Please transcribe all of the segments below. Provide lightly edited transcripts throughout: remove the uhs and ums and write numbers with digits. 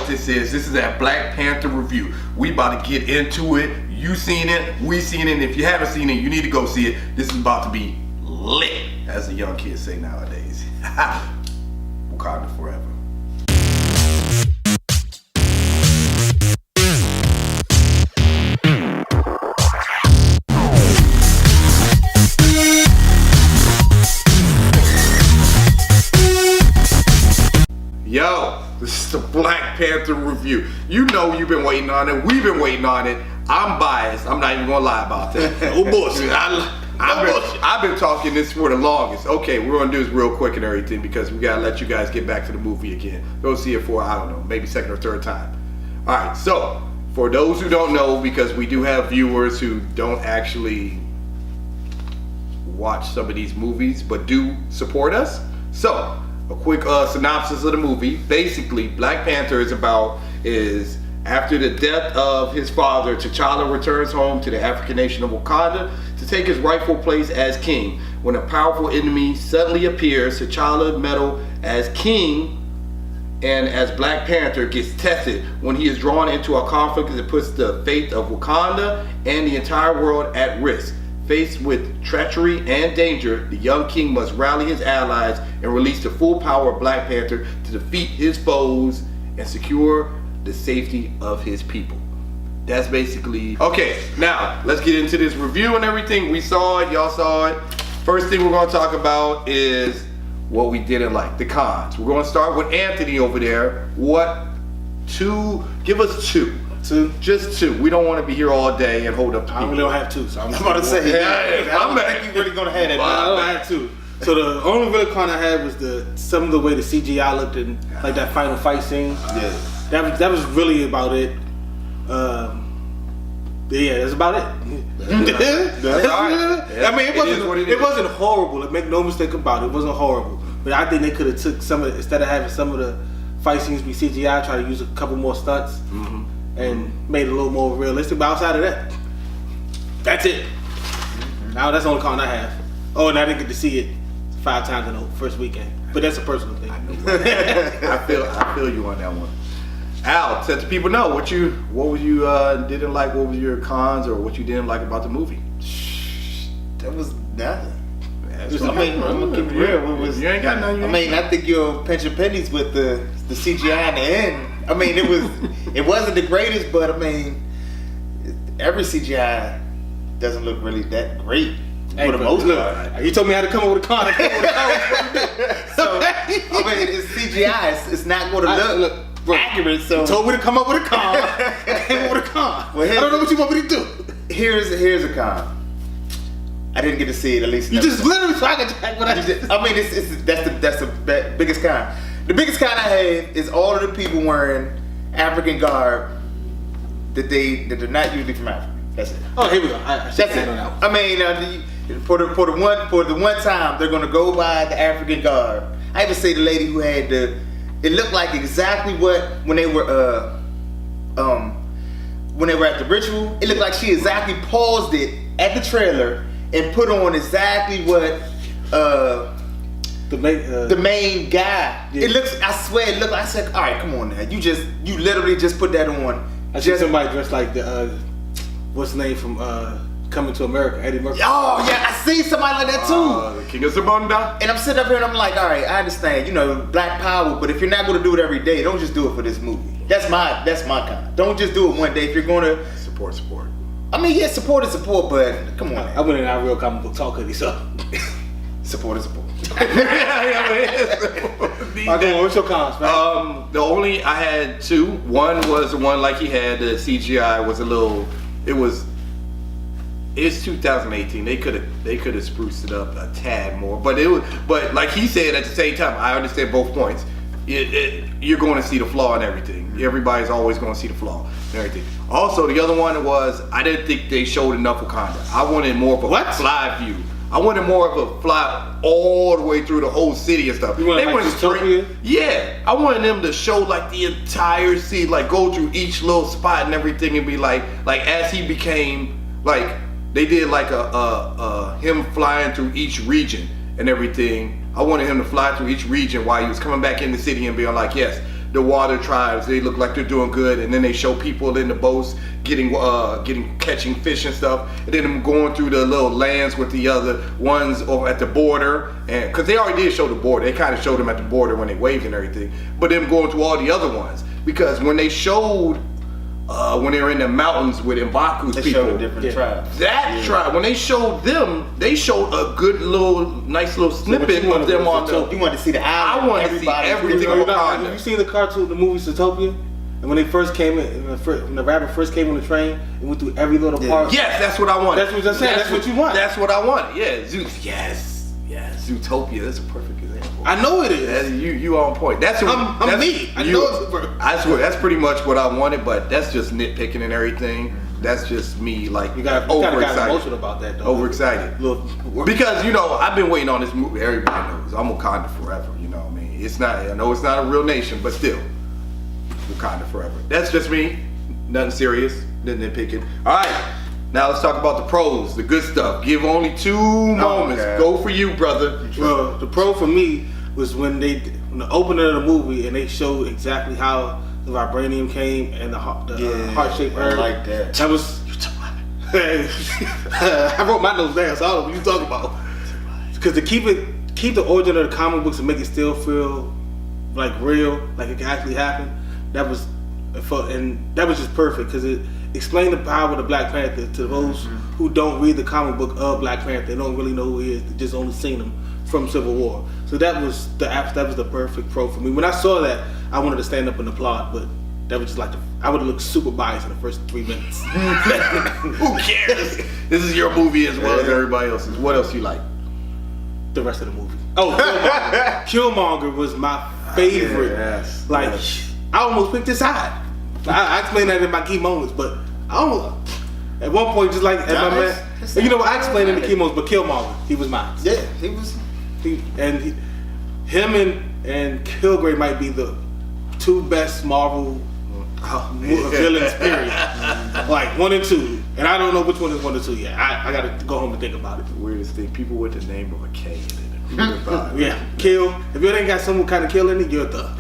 what this is. This is that Black Panther review. We about to get into it. You seen it, we seen it. If you haven't seen it, you need to go see it. This is about to be lit, as the young kids say nowadays. Wakanda forever. Yo, this is the Black Panther review. You know you've been waiting on it. We've been waiting on it. I'm biased. I'm not even gonna lie about that. Oh bullshit. I've been talking this for the longest. Okay, we're gonna do this real quick and everything because we gotta let you guys get back to the movie again. Go see it for, I don't know, maybe second or third time. All right, so for those who don't know, because we do have viewers who don't actually watch some of these movies but do support us. So a quick synopsis of the movie. Basically, Black Panther is after the death of his father, T'Challa returns home to the African nation of Wakanda to take his rightful place as king. When a powerful enemy suddenly appears, T'Challa meddles as king and as Black Panther gets tested when he is drawn into a conflict that puts the fate of Wakanda and the entire world at risk. Faced with treachery and danger, the young king must rally his allies and release the full power of Black Panther to defeat his foes and secure the safety of his people. That's basically... Okay, now, let's get into this review and everything. We saw it, y'all saw it. First thing we're gonna talk about is what we didn't like, the cons. We're gonna start with Anthony over there. Give us two. Two? Just two. We don't want to be here all day and hold up the people. I really don't have two, so I'm about to say, yeah, I don't think you're really gonna have that. I don't have two. So the only real con I had was some of the way the CGI looked in, like that final fight scene. Yeah. That was really about it. Yeah, that's about it. That's all right. Yeah. I mean, it wasn't horrible. Make no mistake about it. It wasn't horrible. But I think they could have took instead of having some of the fight scenes be CGI, try to use a couple more stunts and made it a little more realistic. But outside of that, that's it. Now that's the only con I have. Oh, and I didn't get to see it 5 times in the first weekend. But that's a personal thing. I feel you on that one. Al, let the people know what you didn't like. What was your cons or what you didn't like about the movie? That was nothing. I'm gonna keep it real. You ain't got nothing. I think you'll pinch your pennies with the CGI in the end. I mean, it wasn't the greatest, but I mean, every CGI doesn't look really that great. Hey, for the most part. You told me how to come up with a con. So I mean, it's CGI. It's not going to look accurate. So you told me to come up with a con. I came up with a con. Well, I don't know what you want me to do. Here's a con. I didn't get to see it at least. You just literally talking what I did. I mean, that's the biggest con. The biggest con I have is all of the people wearing African garb that they're not usually from Africa. That's it. Oh, here we go. That's it. I mean, for the one time they're gonna go by the African garb. I even say the lady who had it looked like exactly what when they were at the ritual. It looked like she exactly paused it at the trailer and put on exactly what the main guy. Yeah. It looks. I swear, it looked like. I said, all right, come on now. You literally just put that on. I see somebody dressed like the what's the name from Coming to America, Eddie Murphy. Oh yeah, I see somebody like that too. The King of Zamunda. And I'm sitting up here and I'm like, all right, I understand, Black Power, but if you're not gonna do it every day, don't just do it for this movie. That's my kind. Don't just do it one day if you're gonna support. I mean, yeah, support is support, but come on. I went in our real comic book talk hoodie, so support is support. Okay, what's your cons, man? The only I had two. One was the one like he had. The CGI was a little. It's 2018. They could have spruced it up a tad more, but like he said at the same time. I understand both points. You're going to see the flaw in everything. Everybody's always going to see the flaw in everything. Also, the other one was I didn't think they showed enough Wakanda. I wanted more of a fly view. I wanted more of a fly all the way through the whole city and stuff. You wanted like straight. Yeah, I wanted them to show like the entire city, like go through each little spot and everything, and be like as he became like they did like a him flying through each region and everything. I wanted him to fly through each region while he was coming back in the city and being like, yes, the water tribes. They look like they're doing good, and then they show people in the boats catching fish and stuff, and then them going through the little lands with the other ones over at the border, and because they already did show the border, they kind of showed them at the border when they waved and everything, but them going through all the other ones, because when they showed when they were in the mountains with M'Baku's They people, showed the different tribes. that tribe, when they showed them, they showed a good nice little snippet you of them on So you wanted to see the I island. wanted to see everything You know, about have you seen the cartoon, the movie Zootopia? And when they first came in, when the rabbit first came on the train, it went through every little part. Yes, that's what I wanted. That's what I'm saying. That's what you want. That's what I wanted. Yeah, yes, Zootopia. That's a perfect example. I know it is. You on point. That's I'm me. I know it's perfect. I swear that's pretty much what I wanted, but that's just nitpicking and everything. That's just me, like, You got overexcited. emotional about that, though. Overexcited. Little- Because I've been waiting on this movie. Everybody knows I'm Wakanda forever. You know what I mean? It's not. I know it's not a real nation, but still, Wakanda forever. That's just me. Nothing serious. Nothing nitpicking. All right. Now let's talk about the pros, the good stuff. Give only 2 moments. God. Go for you, brother. Well, the pro for me was when the opening of the movie and they showed exactly how the vibranium came and the heart-shaped herb. I like that. That was. I wrote my notes down, so I don't know what you talking about. Because to keep the origin of the comic books and make it still feel like real, like it can actually happen. That was just perfect because it explained the power of the Black Panther to those who don't read the comic book of Black Panther. They don't really know who he is. They just only seen him from Civil War. So that was the perfect pro for me. When I saw that, I wanted to stand up and applaud, but that was just like I would have looked super biased in the first 3 minutes. Who cares? This is your movie as well as everybody else's. What else you like? The rest of the movie. Oh, Killmonger was my favorite. Yes. Like, I almost picked his side. I explained that in my key moments, but I almost, at one point, just like at my man, you know what? I explained in the key moments, but Killmonger, he was mine. Yeah, he was. Him and Kilgrave might be the 2 best Marvel villains, period. Like 1 and 2, and I don't know which one is 1 and 2 yet. I gotta go home and think about it. The weirdest thing, people with the name of a K in it. Yeah, kill. If you ain't got some kind of kill in it, you're a thug.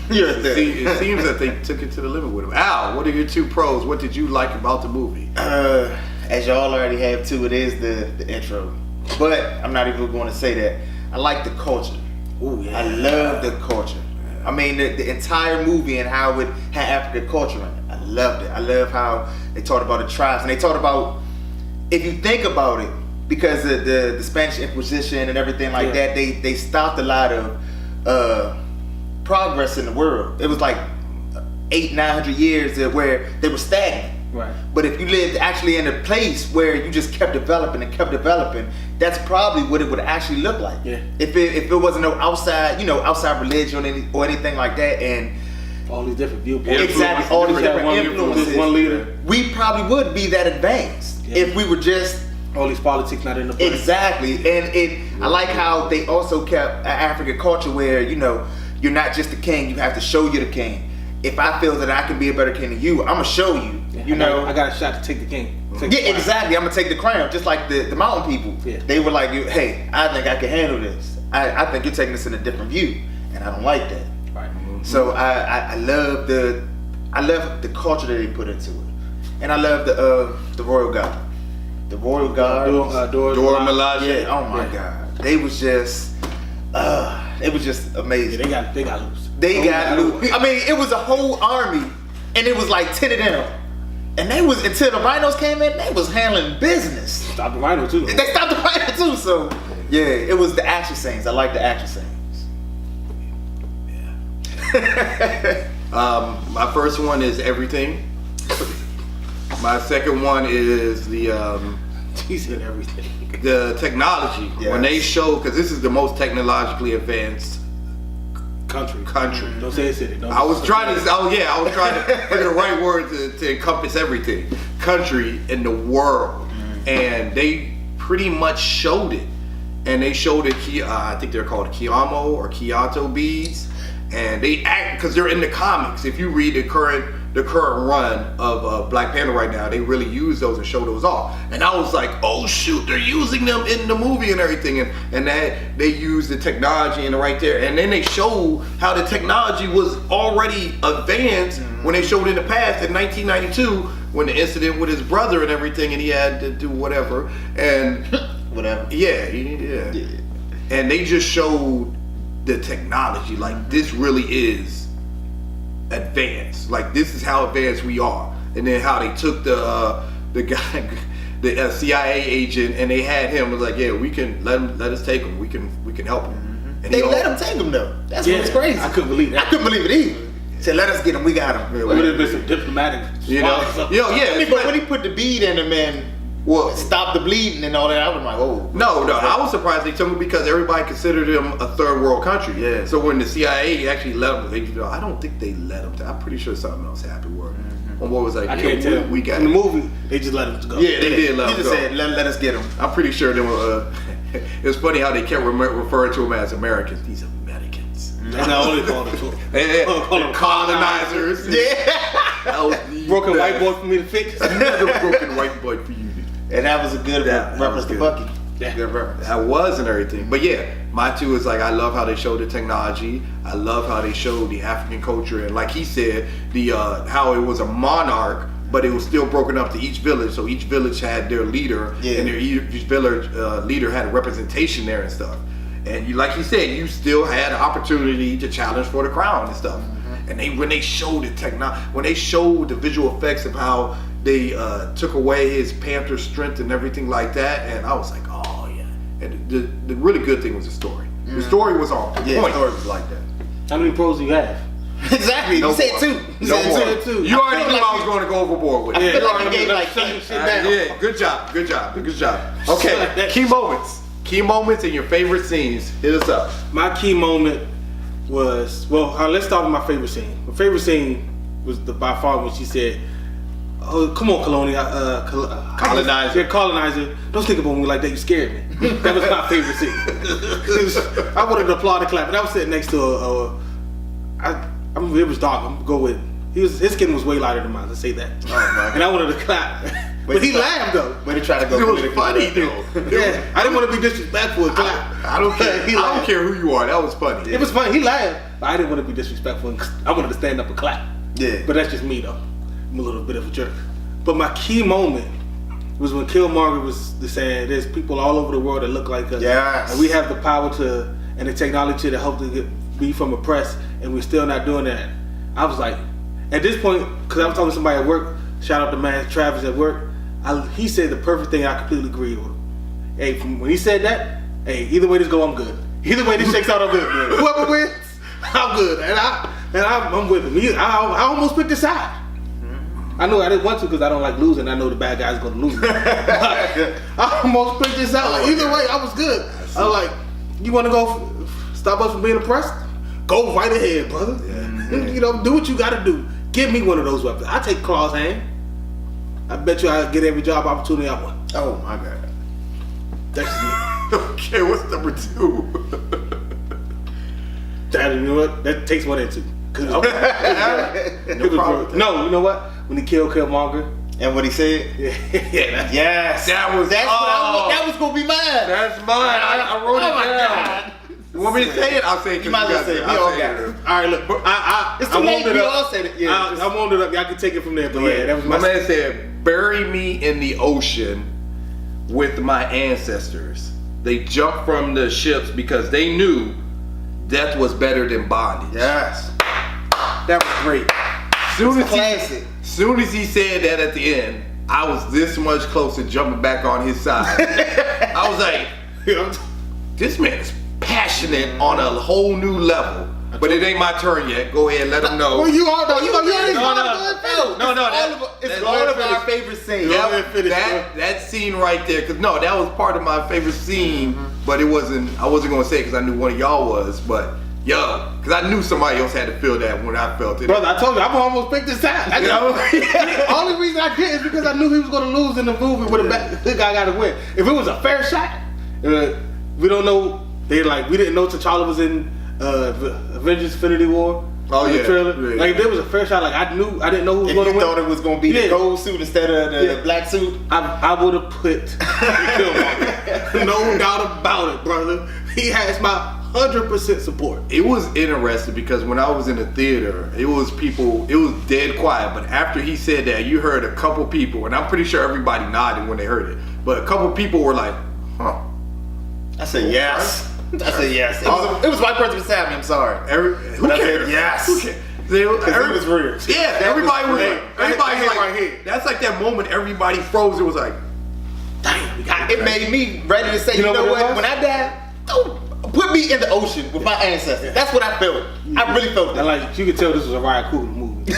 You're a thing. It seems that they took it to the limit with him. Al, what are your 2 pros? What did you like about the movie? As y'all already have too, it is the intro. But I'm not even going to say that. I like the culture. Ooh, yeah. I love the culture. I mean, the entire movie and how it had African culture in it. I loved it. I love how they talked about the tribes. And they talked about, if you think about it, because of the Spanish Inquisition and everything like that, they stopped a lot of progress in the world. It was like 800-900 years where they were stagnant. Right. But if you lived actually in a place where you just kept developing and kept developing, that's probably what it would actually look like. Yeah. If it wasn't no outside religion or anything like that, and all these different viewpoints. exactly all these different influences, one leader. we probably would be that advanced if we were just all these politics not in the place. exactly. And I like how they also kept an African culture where you're not just the king; you have to show you're the king. If I feel that I can be a better king than you, I'm gonna show you. I got a shot to take the king. Exactly. I'm gonna take the crown, just like the mountain people. Yeah. They were like, "Hey, I think I can handle this. I think you're taking this in a different view, and I don't like that." Right. So I love the culture that they put into it, and I love the royal guard. The royal guard. Dora Milaje. Yeah. Oh my God. They was just amazing. Yeah, they got loose. They got loose. I mean, it was a whole army, and it was like 10 of them. And they was, until the rhinos came in, they was handling business. Stop the rhino too. They stopped the rhino too, so yeah, it was the action scenes. I like the action scenes. Yeah. My first one is everything. My second one is He said everything. the technology. Yes. When they show, because this is the most technologically advanced Country. country. Don't say city. I was trying to figure the right word to encompass everything. Country in the world. And they pretty much showed it. And they showed it, I think they're called Kiamo or Kyoto beads. and they act because they're in the comics. If you read the current run of Black Panther right now, they really use those and show those off. And I was like, oh shoot, they're using them in the movie and everything, and that they use the technology and right there. And then they show how the technology was already advanced when they showed in the past in 1992 when the incident with his brother and everything, and he had to do whatever and whatever. Yeah. And they just showed the technology, like this really is advanced. Like this is how advanced we are. And then how they took the guy, the CIA agent, and they had him was like, yeah, we can let us take him. We can help him. And They let him take him though. That's what's crazy. I couldn't believe that. I couldn't believe it either. Said, let us get him. We got him. It would have been some diplomatic. Yeah. I mean, but when he put the bead in him and stop the bleeding and all that, I was like, oh. No, I was surprised they took him because everybody considered him a third world country. Yeah. So when the CIA actually let him, I don't think they let him. I'm pretty sure something else happened where what was like, I can't tell. We got in the him. movie, they just let him go. Yeah, they did let him He just go. said, let us get him. I'm pretty sure they were. It's funny how they kept referring to them as Americans. These Americans. That's not only called them. The colonizers. Yeah. That was the Broken best. white boy for me to fix. Another broken white boy for you. And that was a good That reference was to good. Bucky. Yeah. Good reference. That was and everything. But yeah, my two is like I love how they showed the technology. I love how they showed the African culture, and like he said, the how it was a monarch, but it was still broken up to each village. So each village had their leader, and each village leader had a representation there and stuff. And you, like he said, you still had an opportunity to challenge for the crown and stuff. And when they showed the technology, when they showed the visual effects of how they took away his panther strength and everything like that, and I was like, oh yeah. And the really good thing was the story. The story was on point. Yeah, the story was like that. How many pros do you have? Exactly. No you said more. two. You No said more. two. You already feel knew like I was going to go overboard with it. I feel Yeah. like you gave like Shut 8 shit down. Yeah, good job. Okay, key moments and your favorite scenes. Hit us up. My key moment was let's start with my favorite scene. My favorite scene was by far when she said, "Oh, come on, Colonizer. Yeah, colonizer. Don't think about me like that. You scared me." That was my favorite scene. I wanted to applaud and clap, and I was sitting next to it was dark. I'm gonna go with his skin was way lighter than mine. Let's say that. Oh my God. And I wanted to clap, but he laughed though. Way to try to go. It was politically funny correct. though. Yeah, I didn't want to be disrespectful and clap. I don't care. He I laughed. don't care who you are. That was funny. It was funny. He laughed, but I didn't want to be disrespectful. And I wanted to stand up and clap. Yeah. But that's just me though. I'm a little bit of a jerk. But my key moment was when Killmonger was saying, "There's people all over the world that look like us, Yes. and we have the power to and the technology to help to be from oppressed, and we're still not doing that." I was like, at this point, because I was talking to somebody at work. Shout out to man Travis at work. He said the perfect thing. I completely agree with him. Hey, when he said that, hey, either way this go, I'm good. Either way this shakes out, I'm good. Whoever wins, I'm good, and I'm with him. I almost picked his side. I know I didn't want to because I don't like losing. I know the bad guy's gonna lose. But I almost picked this out. Like, either way, I was good. I was like, you want to go stop us from being oppressed? Go right ahead, brother. Yeah. You know, do what you got to do. Give me one of those weapons. I take Claw's hand. I bet you I get every job opportunity I want. Oh my God. That's just me. Okay, what's number 2? That, you know what? That takes more than two. No problem. No, you know what? When he killed Killmonger. And what he said? Yeah, that's Yes. That was gonna be mine. That's mine. I wrote Oh it my down. God. You want me to say it? I'll say it. 'cause You might as well got say it. it. We I'll all say got it. All right, look. It's I too late. warmed it We up. all said it. Yeah. I warmed it up. Y'all can take it from there. But yeah, that was My my. man said, bury me in the ocean with my ancestors. They jumped from the ships because they knew death was better than bondage. Yes. That was great. Classic. Soon as he said that at the end, I was this much closer jumping back on his side. I was like, this man is passionate on a whole new level. But it ain't my turn yet. Go ahead, let him know. Well, you are though. You already It's all of our favorite scenes. Go ahead and finish, that scene right there, because no, that was part of my favorite scene, but I wasn't gonna say it because I knew one of y'all was, but yo, because I knew somebody else had to feel that when I felt it. Brother, I told you, I'm almost picked this side. The only reason I did is because I knew he was going to lose in the movie with the guy got to win. If it was a fair shot, we don't know. We didn't know T'Challa was in Avengers Infinity War. Oh, the yeah. trailer. Yeah. Like there was a fair shot. Like I didn't know who was If going to you win. thought it was gonna be the gold suit instead of the black suit, I would have put Killmonger. No doubt about it, brother. He has my 100% support. It was interesting because when I was in the theater, it was dead quiet. But after he said that, you heard a couple people, and I'm pretty sure everybody nodded when they heard it. But a couple people were like, huh. I said yes. I said yes. It was my person beside me. I'm sorry. Who I cares? said yes. Who cares? It was real. Yeah, everybody was like, right here. that's like that moment everybody froze. It was like, damn, we got It made me ready to say, you know what? When I die, don't put me in the ocean with my ancestors. That's what I felt. I really felt And that. like you could tell this was a Ryan Coogler movie.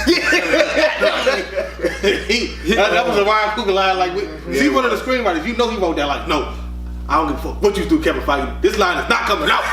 that was a Ryan Coogler line. Like, see one of the screenwriters, you know he wrote that. Like, no, I don't give a fuck what you do, Kevin Feige. This line is not coming out.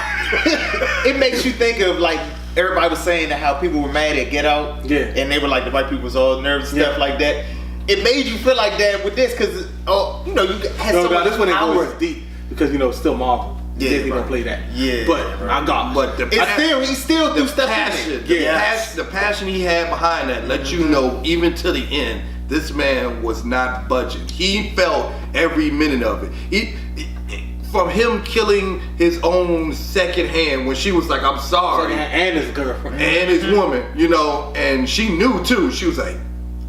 It makes you think of like everybody was saying that how people were mad at Get Out, and they were like the white people was all nervous and stuff like that. It made you feel like that with this because you had so much this one power. goes deep because it's still Marvel. Yeah, Disney don't right. play that. Yeah, but right. I got. But He still threw stuff passion, in it. the passion he had behind that let you know, even to the end, this man was not budging. He felt every minute of it. From him killing his own second hand when she was like, I'm sorry. And his girlfriend. And his woman, and she knew too. She was like,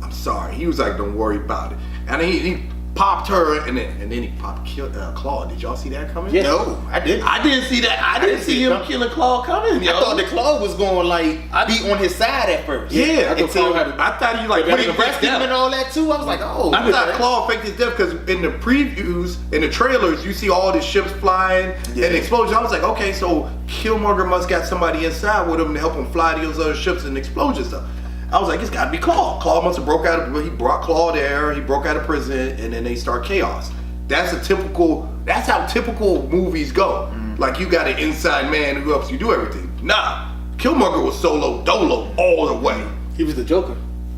I'm sorry. He was like, don't worry about it. And he popped her, and then he popped Claw. Did y'all see that coming? Yeah. No, I didn't. I didn't see that. I didn't see him killing Claw coming. Yo. I thought the Claw was going be on his side at first. Yeah, I thought he like when he arrested him and all that too. I was like, oh. I thought Claw faked his death because in the previews, in the trailers, you see all the ships flying and explosions. I was like, okay, so Killmonger must got somebody inside with him to help him fly those other ships and explosion stuff. I was like, it's gotta be Claw. Claw must have broke out he brought Claw there, he broke out of prison, and then they start chaos. That's how typical movies go. Like you got an inside man who helps you do everything. Nah, Killmonger was solo dolo all the way. He was the Joker.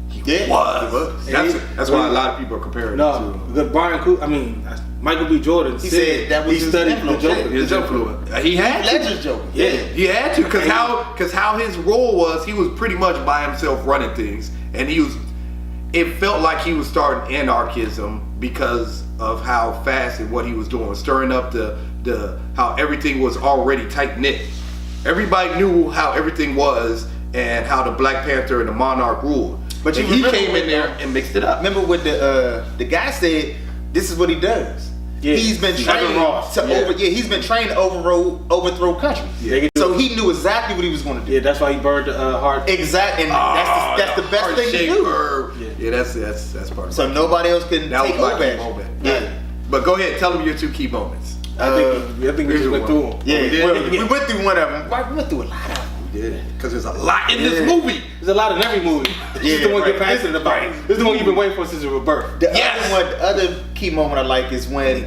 He was. That's why a lot of people are comparing No, it to the Brian Coogler, Michael B. Jordan said that was he his studied influence. the Joker. his influence. He had to. Legends Joker. Yeah, he had to because how his role was, he was pretty much by himself running things, and it felt like he was starting anarchism because of how fast and what he was doing, stirring up the how everything was already tight knit. Everybody knew how everything was and how the Black Panther and the Monarch ruled. But and he came in there and mixed it up. Remember what the guy said? This is what he does. Yeah. He's been trained he's been trained to overthrow countries. Yeah. So he knew exactly what he was going to do. Yeah, that's why he burned the heart. Exactly, and that's the best thing to do. Yeah, that's part of it. So nobody else can That was take my over. key moment. Yeah. But go ahead, tell them your 2 key moments. I think we just went through them. Yeah, we went through one of them. We went through a lot of them. Yeah, because there's a lot in this movie. There's a lot in every movie. This is the one you're passionate about. This is the one you've been waiting for since your birth. The other key moment I like is when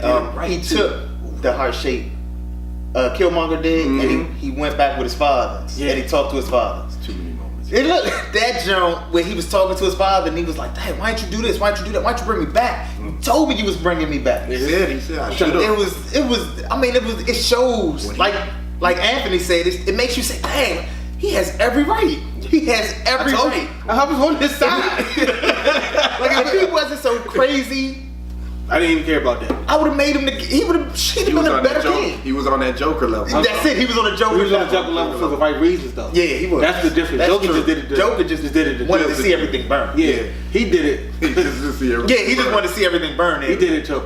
he took the heart shape. Killmonger did, and he went back with his father, and he talked to his father. Too many moments. It looked that jump when he was talking to his father, and he was like, "Dad, why didn't you do this? Why didn't you do that? Why didn't you bring me back? You told me you was bringing me back." He said, I should have. It shows like Anthony said, it makes you say, "Dang, he has every right. He has every right." I was on his side. Like if he wasn't so crazy, I didn't even care about that. I would have made him. He'd have been a better king. He was on that Joker level. That's it. He was on a Joker. He was on the Joker level for the right reasons, though. Yeah, he was. That's the difference. That's Joker true. just did it. Joker just did it. Wanted to see everything burn. Yeah, he did it. He just see everything. Yeah, he just wanted to see everything burn. He did it to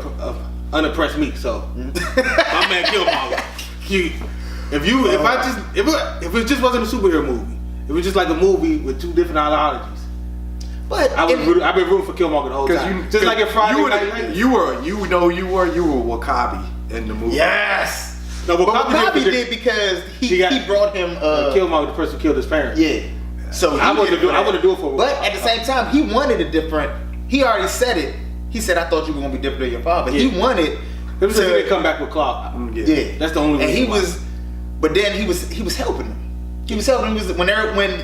unimpressed me. So my man Killmonger. If it just wasn't a superhero movie, it was just like a movie with 2 different ideologies. But I've been rooting for Killmonger the whole time. Just like in Friday Night Lights. You were Wakabi in the movie. Yes. No, but Bobby did because he brought him Killmonger, the person who killed his parents. Yeah. So I wouldn't do it for him. But at the same time, he wanted a different. He already said it. He said, "I thought you were gonna be different than your father." Yeah. He wanted. It was like he didn't come back with Claw. Yeah. That's the only reason. And he was, but then he was helping them. He was helping them when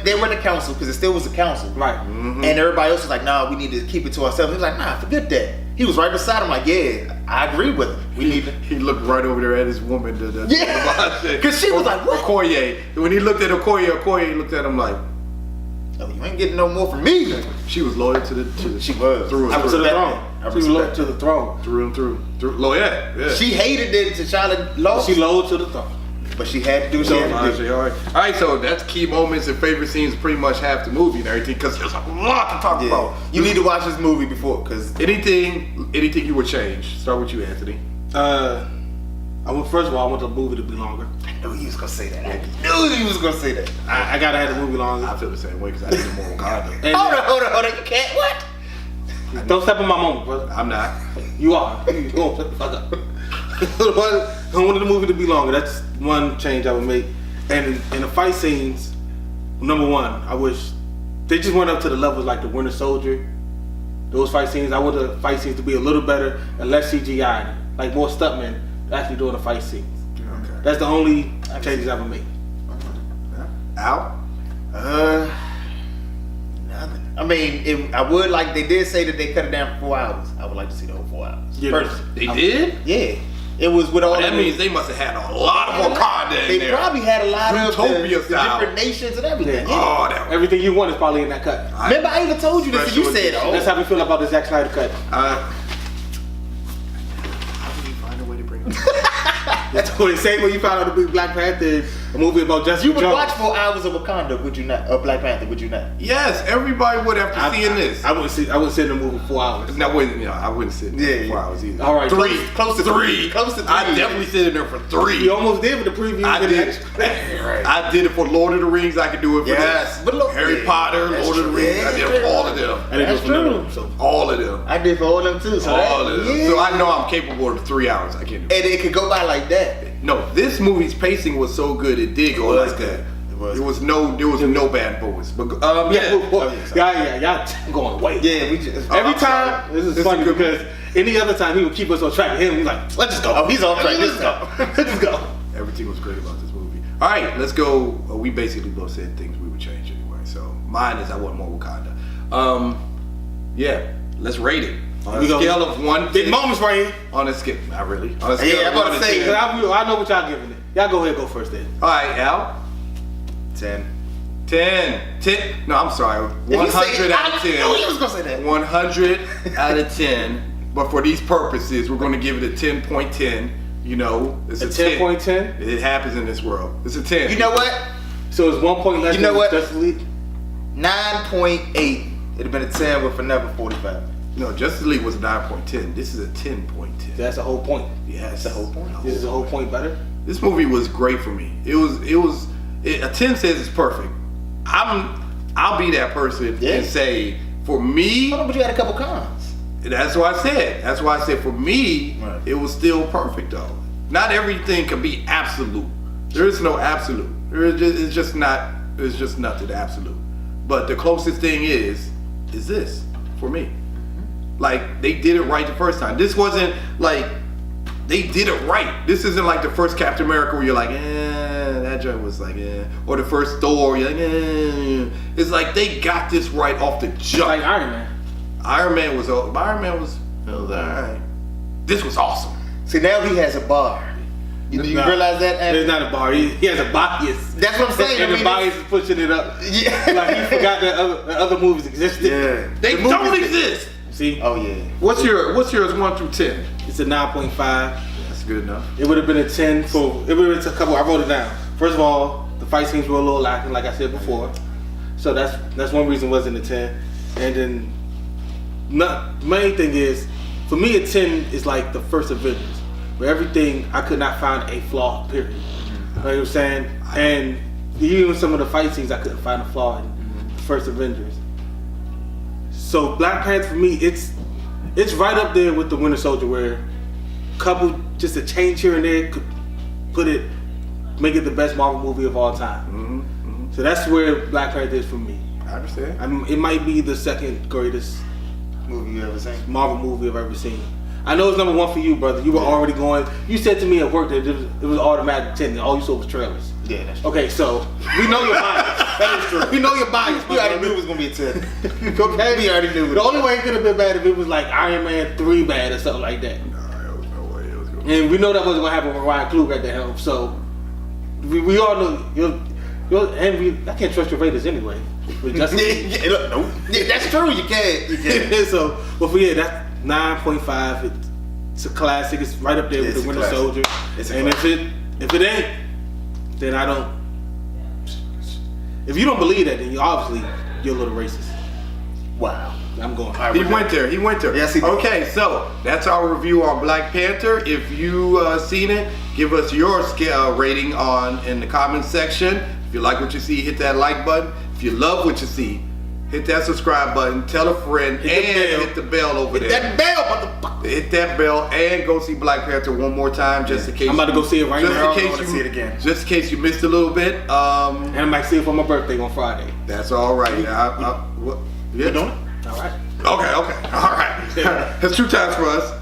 they were in the council, because it still was a council. Right. And everybody else was like, "Nah, we need to keep it to ourselves." He was like, "Nah, forget that." He was right beside him, like, "Yeah, I agree with him." We need to. He looked right over there at his woman. Yeah. Cause she was like, what? Okoye. When he looked at Okoye looked at him like, oh, you ain't getting no more from me. she was loyal to the She was. through I and was to through. the throne. She was loyal to the throne. Through and through. Loyal, yeah. She hated that T'Challa lost, She loyal to the throne. but she had to do what she had to do. All right, so that's key moments and favorite scenes pretty much half the movie and everything because there's a lot to talk about. You need to watch this movie before, cause Anything you would change? Start with you, Anthony. First of all, I want the movie to be longer. I knew he was gonna say that. I knew he was gonna say that. I gotta have the movie longer. I feel the same way because I need more Wakanda. And Hold on. You can't. What? don't step on my moment, brother. I'm not. You are. You gonna shut the fuck up. I wanted the movie to be longer. That's one change I would make. And in the fight scenes, number one, I wish they just went up to the levels like the Winter Soldier. Those fight scenes, I want the fight scenes to be a little better and less CGI, like more stuntmen actually doing the fight scenes. Okay. That's the only changes I would make. Al? Nothing. I mean, I would like. They did say that they cut it down for 4 hours. I would like to see the whole 4 hours. Yeah, Personally. They did? Yeah. It was with all. That means they must have had a lot of Wakanda in They there. probably had a lot of Zootopia the style. different nations and everything. Yeah. Oh, that was... Everything you want is probably in that cut. Remember, I even told you this. And you Special said, edition. "Oh, That's how we feel about the Zack Snyder cut. How do you find a way to bring it? That's the same way you found out to be Black Panther, a movie about Jessica you would Jones. watch 4 hours of Wakanda, would you not? Of Black Panther, would you not?" Yes, everybody would after seeing this. I wouldn't sit in the movie 4 hours. I wouldn't sit in there for 4 hours either. All right, close to three. Close to 3. I definitely sit in there for 3. You almost did with the preview. I did. I did it for Lord of the Rings. I could do it for Yes, this. but look, Harry yeah, Potter, that's Lord of the true. Rings. Yeah, I did all of them. I didn't That's do it for none true. of them, so. All of them. I did for all of them too. So All of them. yeah. So I know I'm capable of 3 hours. I can't do it. And it could go by like that. No, this movie's pacing was so good it did go was like good. that. It was. There was no bad moments. But Y'all going away. Yeah, we just Every I'm time, sorry. this is This funny is good. because any other time he would keep us on track. Him, he's like, let's just go. Oh, he's on track. Let's go. Let's just go. Everything was great about this movie. All right, let's go. We basically both said things we would change anyway. So mine is I want more Wakanda. Yeah, let's rate it on a We go- scale of 1. Big moments right here. On a scale, not really. On a scale Yeah, I'm of about 1 to say, 10. I know what y'all giving it. Y'all go ahead and go first then. All right, Al. 10. 10. No, I'm sorry. 100 out of 10. I knew he was gonna say that. 100 out of 10. But for these purposes, we're going to give it a 10.10. You know, it's A a 10.10? It happens in this world. It's a 10. You know what? So it's 1 point less You know than what? Justice League. 9.8. It'd have been a 10 with another 45. No, Justice League was a 9.10. This is a 10.10. That's the whole point. Yes, That's the whole point. This is the whole point better. This movie was great for me. A 10 says it's perfect. I'll be that person Yeah. and say for me, Hold on, but you had a couple cons. that's what I said. That's why I said for me, Right. it was still perfect though. Not everything can be absolute. There is no absolute. It's just nothing absolute. But the closest thing is this for me. Like they did it right the first time. This wasn't like they did it right. This isn't like the first Captain America where you're like, that joint was like, or the first Thor, you're like, It's like they got this right off the jump. Like Iron Man. Iron Man was alright. This was awesome. See, now he has a bar. You Nah, realize that? There's not a bar. He has a bias. That's what I'm saying. And I the mean, bias is pushing it up. Yeah. Like he forgot that other movies existed. Yeah. They The don't movies- exist. See, Oh yeah. What's yours 1 through 10? it's a 9.5. That's good enough. It would have been a 10. So it would have been a couple. I wrote it down. First of all, the fight scenes were a little lacking, like I said before. So that's one reason it wasn't a 10. And then the main thing is, for me, a 10 is like the first Avengers, where everything I could not find a flaw. Period. You know what I'm saying? And even some of the fight scenes, I couldn't find a flaw in the first Avengers. So Black Panther for me, it's right up there with the Winter Soldier, where just a change here and there could make it the best Marvel movie of all time. So that's where Black Panther is for me. I understand. It might be the second greatest Movie you ever seen? Marvel movie I've ever seen. I know it's number 1 for you, brother. You were already going. You said to me at work that it was automatic 10. All you saw was trailers. Yeah, that's true. Okay, so we know your bias. That is true. We know your bias. We already knew it was gonna be a 10. Okay, We already knew it. The only way it could have been bad if it was like Iron Man 3 bad or something like that. No, there was no way it was going And we know that wasn't gonna happen with Ryan Coogler at the helm. So we all know I can't trust your Raiders anyway. With Justin. Nope. Yeah, that's true. You can't. So, but for that's 9.5. It's a classic. It's right up there with the Winter Soldier. And if it ain't, then I don't. If you don't believe that, then you're a little racist. Wow. I'm going. He went there. Yes, he did. Okay, so that's our review on Black Panther. If you seen it, give us your rating in the comments section. If you like what you see, hit that like button. If you love what you see, hit that subscribe button. Tell a friend hit the bell over there. Hit that bell, motherfucker. Hit that bell and go see Black Panther one more time, just in case. I'm about to go see it right now. I want to see it again. Just in case you missed a little bit. And I might see it for my birthday on Friday. That's all right. Yeah. You doing it? All right. Okay. All right. That's 2 times for us.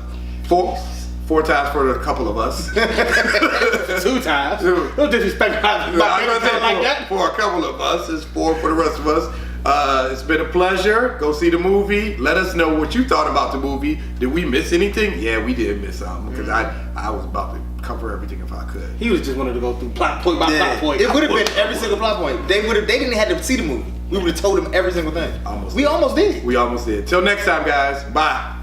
4 times for a couple of us. 2 times. Don't disrespect my like that. For a couple of us, it's 4 for the rest of us. It's been a pleasure. Go see the movie. Let us know what you thought about the movie. Did we miss anything? Yeah, we did miss something because I was about to cover everything if I could. He was just wanted to go through plot point by plot point. It would have been every single plot point. They didn't have to see the movie. We would have told them every single thing. We almost did. Till next time, guys. Bye.